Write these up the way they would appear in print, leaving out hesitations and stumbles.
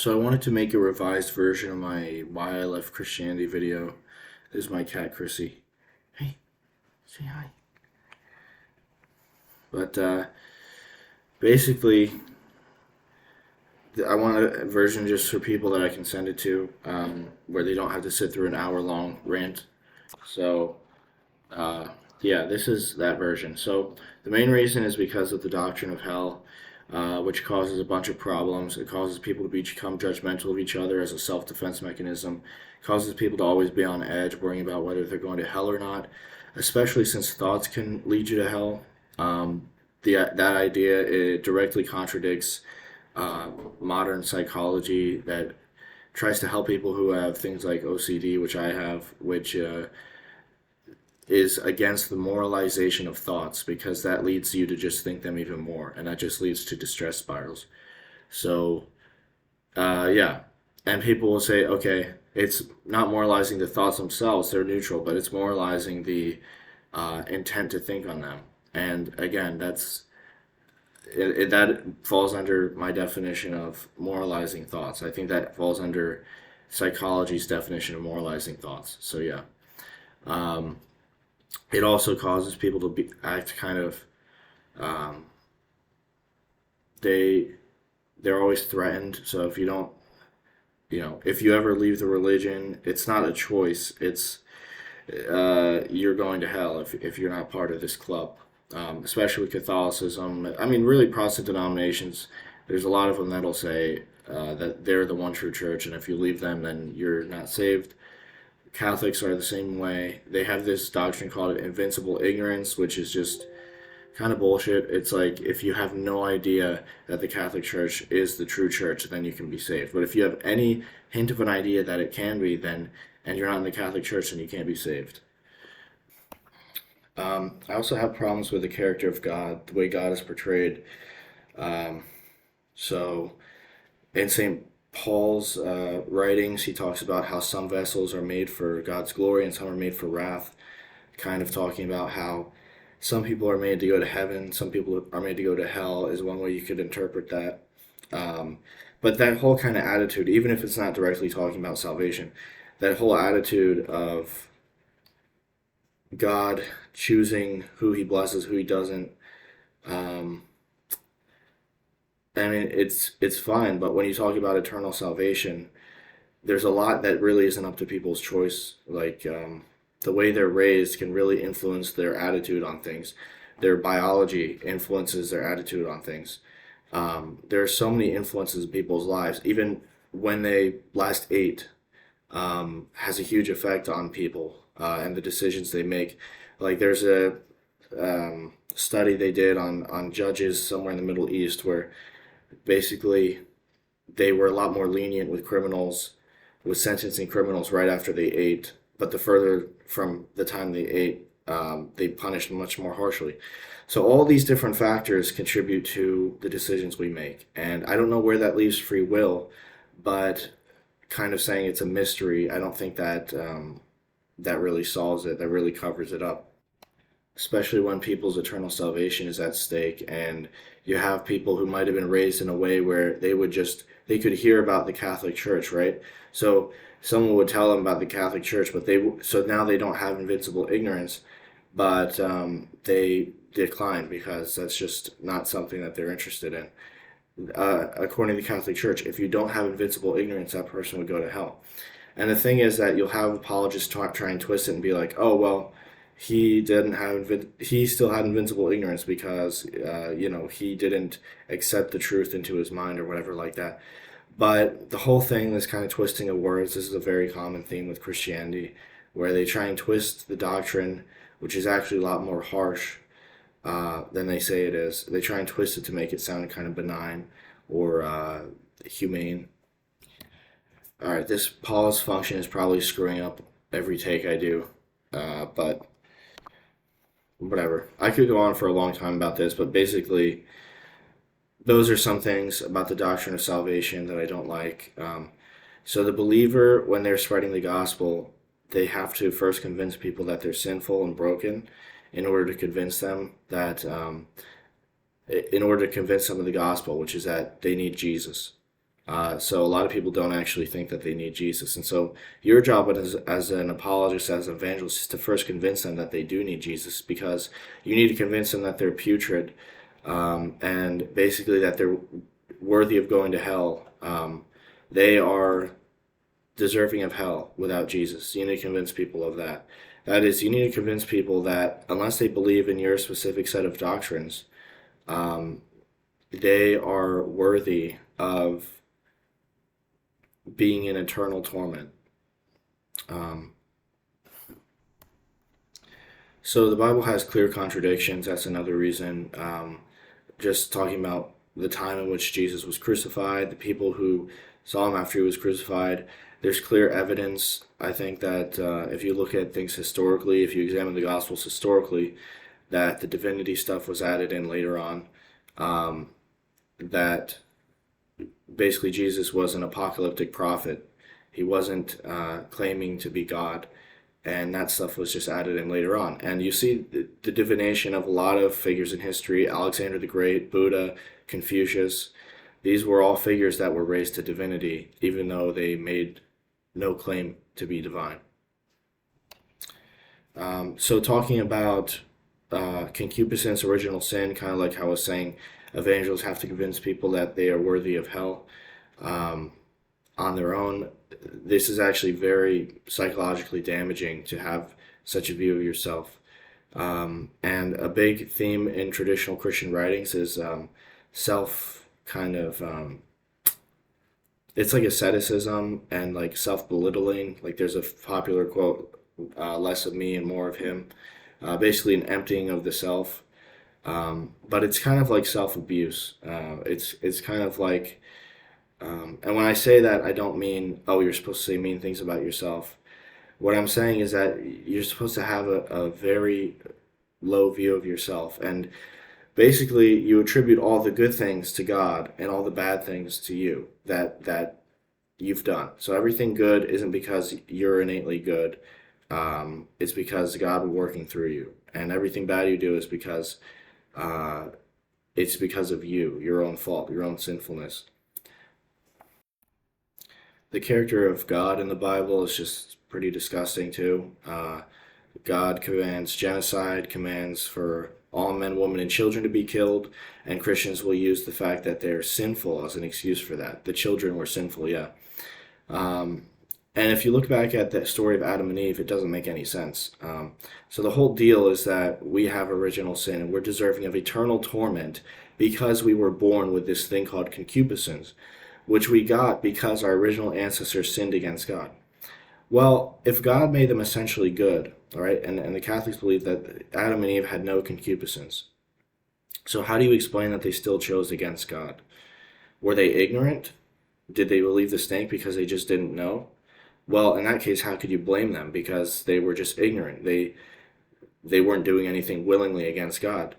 So I wanted to make a revised version of my Why I Left Christianity video. This is my cat, Chrissy. Hey, say hi. But basically, I want a version just for people that I can send it to, where they don't have to sit through an hour-long rant. So, uh, yeah, this is that version. So the main reason is because of the doctrine of hell, which causes a bunch of problems. It causes people to become judgmental of each other as a self-defense mechanism. It causes people to always be on edge, worrying about whether they're going to hell or not, especially since thoughts can lead you to hell. That idea, it directly contradicts uh, modern psychology that tries to help people who have things like OCD, which I have, which is against the moralization of thoughts because that leads you to just think them even more, and that just leads to distress spirals. So, yeah. And people will say, okay, it's not moralizing the thoughts themselves, they're neutral, but it's moralizing the intent to think on them. And again, that falls under my definition of moralizing thoughts. I think that falls under psychology's definition of moralizing thoughts. So, yeah. Um, it also causes people to act kind of um, they they're always threatened. So if you don't, if you ever leave the religion, it's not a choice. It's you're going to hell if you're not part of this club. Especially with Catholicism. I mean, really, Protestant denominations. There's a lot of them that'll say that they're the one true church, and if you leave them, then you're not saved. Catholics are the same way. They have this doctrine called invincible ignorance, which is just kind of bullshit. It's like if you have no idea that the Catholic Church is the true church, then you can be saved. But if you have any hint of an idea that it can be, then and you're not in the Catholic Church, then you can't be saved. I also have problems with the character of God, the way God is portrayed. Um, so in St. Paul's writings, he talks about how some vessels are made for God's glory and some are made for wrath, kind of talking about how some people are made to go to heaven, some people are made to go to hell, is one way you could interpret that. Um, but that whole kind of attitude, even if it's not directly talking about salvation, that whole attitude of God choosing who he blesses, who he doesn't, um, I mean, it's fine, but when you talk about eternal salvation, there's a lot that really isn't up to people's choice. Like the way they're raised can really influence their attitude on things. Their biology influences their attitude on things. There are so many influences in people's lives. Even when they last ate, has a huge effect on people and the decisions they make. Like there's a study they did on judges somewhere in the Middle East where basically they were a lot more lenient with criminals, with sentencing criminals right after they ate. But the further from the time they ate, they punished much more harshly. So all these different factors contribute to the decisions we make. And I don't know where that leaves free will, but kind of saying it's a mystery, I don't think that that really solves it. That really covers it up, especially when people's eternal salvation is at stake and you have people who might have been raised in a way where they could hear about the Catholic Church, right? So someone would tell them about the Catholic Church, but so now they don't have invincible ignorance, but they decline because that's just not something that they're interested in. According to the Catholic Church, if you don't have invincible ignorance, that person would go to hell. And the thing is that you'll have apologists try and twist it and be like, oh well, he still had invincible ignorance because he didn't accept the truth into his mind or whatever like that. But the whole thing, this kind of twisting of words, this is a very common theme with Christianity, where they try and twist the doctrine, which is actually a lot more harsh than they say it is. They try and twist it to make it sound kind of benign or humane. All right, this pause function is probably screwing up every take I do, but whatever. I could go on for a long time about this, but basically, those are some things about the doctrine of salvation that I don't like. So the believer, when they're spreading the gospel, they have to first convince people that they're sinful and broken in order to convince them in order to convince them of the gospel, which is that they need Jesus. So a lot of people don't actually think that they need Jesus. And so your job as an apologist, as an evangelist, is to first convince them that they do need Jesus, because you need to convince them that they're putrid, and basically that they're worthy of going to hell. They are deserving of hell without Jesus. You need to convince people of that. That is, you need to convince people that unless they believe in your specific set of doctrines, um, they are worthy of being in eternal torment. Um, so the Bible has clear contradictions. That's another reason. Just talking about the time in which Jesus was crucified, the people who saw him after he was crucified. There's clear evidence, I think, that if you look at things historically, if you examine the Gospels historically, that the divinity stuff was added in later on. Um, that basically Jesus was an apocalyptic prophet. He wasn't claiming to be God, and that stuff was just added in later on. And you see the divination of a lot of figures in history: Alexander the Great, Buddha, Confucius. These were all figures that were raised to divinity, even though they made no claim to be divine. So talking about concupiscence, original sin, kind of like how I was saying, evangelists have to convince people that they are worthy of hell um, on their own. This is actually very psychologically damaging to have such a view of yourself. And a big theme in traditional Christian writings is self kind of, it's like asceticism and like self belittling. Like there's a popular quote, less of me and more of him. Basically, an emptying of the self. But it's kind of like self abuse. It's kind of like, and when I say that, I don't mean, oh, you're supposed to say mean things about yourself. What I'm saying is that you're supposed to have a very low view of yourself. And basically, you attribute all the good things to God and all the bad things to you that you've done. So everything good isn't because you're innately good. It's because God was working through you. And everything bad you do is because uh, it's because of you, your own fault, your own sinfulness. The character of God in the Bible is just pretty disgusting too. God commands genocide, commands for all men, women, and children to be killed, and Christians will use the fact that they're sinful as an excuse for that. The children were sinful, yeah. Um, and if you look back at the story of Adam and Eve, it doesn't make any sense. So the whole deal is that we have original sin and we're deserving of eternal torment because we were born with this thing called concupiscence, which we got because our original ancestors sinned against God. Well, if God made them essentially good, all right, and the Catholics believe that Adam and Eve had no concupiscence. So how do you explain that they still chose against God? Were they ignorant? Did they believe the snake because they just didn't know? Well, in that case, how could you blame them? Because they were just ignorant. They weren't doing anything willingly against God.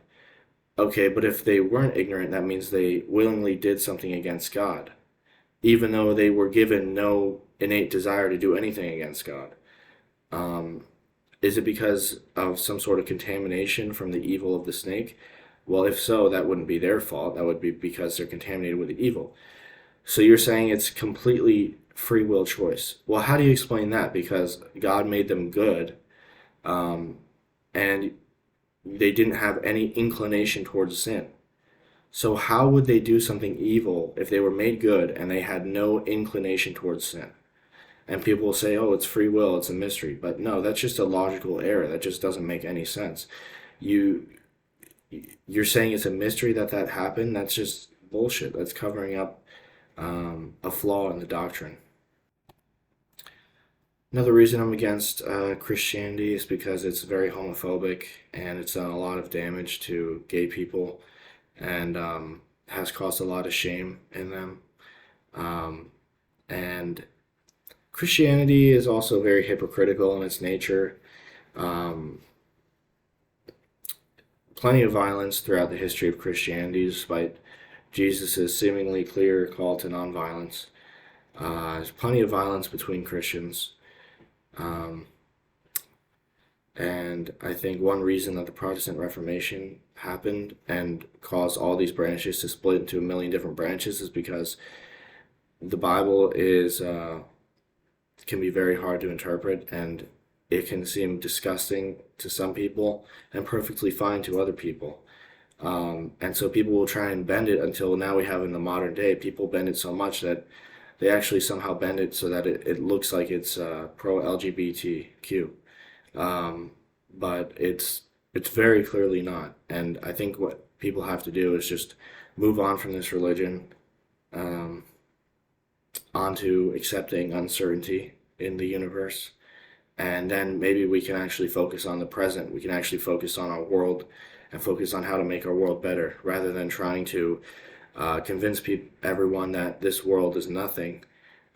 Okay, but if they weren't ignorant, that means they willingly did something against God, even though they were given no innate desire to do anything against God. Um, is it because of some sort of contamination from the evil of the snake? Well, if so, that wouldn't be their fault. That would be because they're contaminated with the evil. So you're saying it's completely free will choice. Well, how do you explain that? Because God made them good, um, and they didn't have any inclination towards sin. So how would they do something evil if they were made good and they had no inclination towards sin? And people will say, oh, it's free will, it's a mystery. But no, that's just a logical error. That just doesn't make any sense. You you're saying it's a mystery that that happened? That's just bullshit. That's covering up a flaw in the doctrine. Another reason I'm against Christianity is because it's very homophobic and it's done a lot of damage to gay people and has caused a lot of shame in them. Um, and Christianity is also very hypocritical in its nature. Um, Plenty of violence throughout the history of Christianity, despite Jesus' seemingly clear call to nonviolence. There's plenty of violence between Christians. Um, and I think one reason that the Protestant Reformation happened and caused all these branches to split into a million different branches is because the Bible is can be very hard to interpret, and it can seem disgusting to some people and perfectly fine to other people. And so people will try and bend it until now we have in the modern day, people bend it so much that they actually somehow bend it so that it looks like it's pro LGBTQ. Um, but it's very clearly not. And I think what people have to do is just move on from this religion, um, onto accepting uncertainty in the universe. And then maybe we can actually focus on the present. We can actually focus on our world and focus on how to make our world better rather than trying to convince everyone that this world is nothing,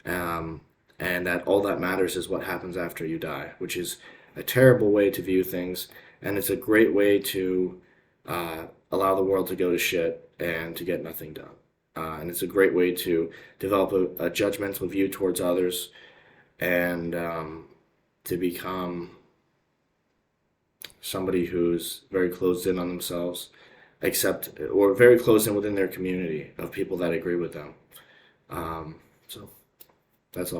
um, and that all that matters is what happens after you die, which is a terrible way to view things. And it's a great way to allow the world to go to shit and to get nothing done. And it's a great way to develop a judgmental view towards others, and to become somebody who's very closed in on themselves, except or very closed in within their community of people that agree with them. So that's all.